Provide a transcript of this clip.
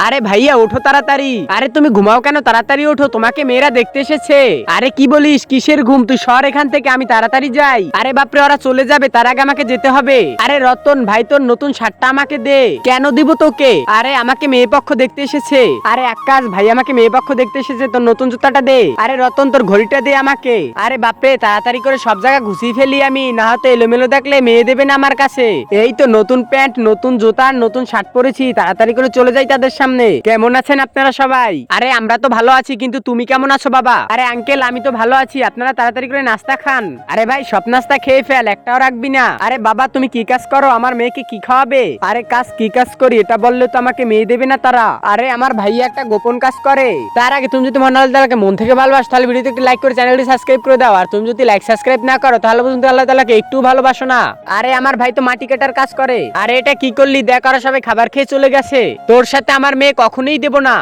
আরে ভাইয়া ওঠো তাড়াতাড়ি। আরে তুমি ঘুমাও কেন, তাড়াতাড়ি ওঠো, তোমাকে মেয়েরা দেখতে এসেছে। আরে কি বলিস, কিসের ঘুম, তুই সর এখান থেকে, আমি তাড়াতাড়ি যাই। আরে বাপরে ওরা চলে যাবে, তার আগে আমাকে যেতে হবে। আরে রতন ভাই তোর নতুন শার্টটা আমাকে দে। কেন দিব তোকে? আরে আমাকে মেয়ে পক্ষ দেখতে এসেছে। আরে আকাশ ভাই আমাকে মেয়ে পক্ষ দেখতে এসেছে, তোর নতুন জুতাটা দে। আরে রতন তোর ঘড়িটা দে আমাকে। আরে বাপরে তাড়াতাড়ি করে সব জায়গা ঘুষিয়ে ফেলি আমি, না হয়তো এলোমেলো দেখলে মেয়ে দেবে না আমার কাছে। এই তো নতুন প্যান্ট, নতুন জুতা, নতুন শার্ট পরেছি, তাড়াতাড়ি করে চলে যাই তাদের সামনে। কেমন আছেন আপনারা সবাই? আরে আমরা তো ভালো আছি, কিন্তু তুমি কেমন আছো বাবা? আরে আঙ্কেল আমি তো ভালো আছি, আপনারা তাড়াতাড়ি করে নাস্তা খান। আরে ভাই সব নাস্তা খেয়ে ফেল, একটাও রাখবি না। আরে বাবা তুমি কি কাজ করো, আমার মেয়েকে কি খাওয়াবে? আরে কাজ কি কাজ করি এটা বললে তো আমাকে মেয়ে দেবে না তারা। আরে আমার ভাইয়া একটা গোপন কাজ করে। তার আগে তুমি যদি মনে আল্লাহকে মন থেকে ভালোবাসো তাহলে ভিডিওতে একটু লাইক করে চ্যানেলটি সাবস্ক্রাইব করে দাও। আর তুমি যদি লাইক সাবস্ক্রাইব না করো তাহলে কিন্তু আল্লাহ তাআলাকে একটু ভালোবাসো না। আরে আমার ভাই তো মাটি কাটার কাজ করে। আরে এটা কি করলি দেখ, আর সবাই খাবার খেয়ে চলে গেছে, তোর সাথে আমার মেয়ে কখনোই দেব না।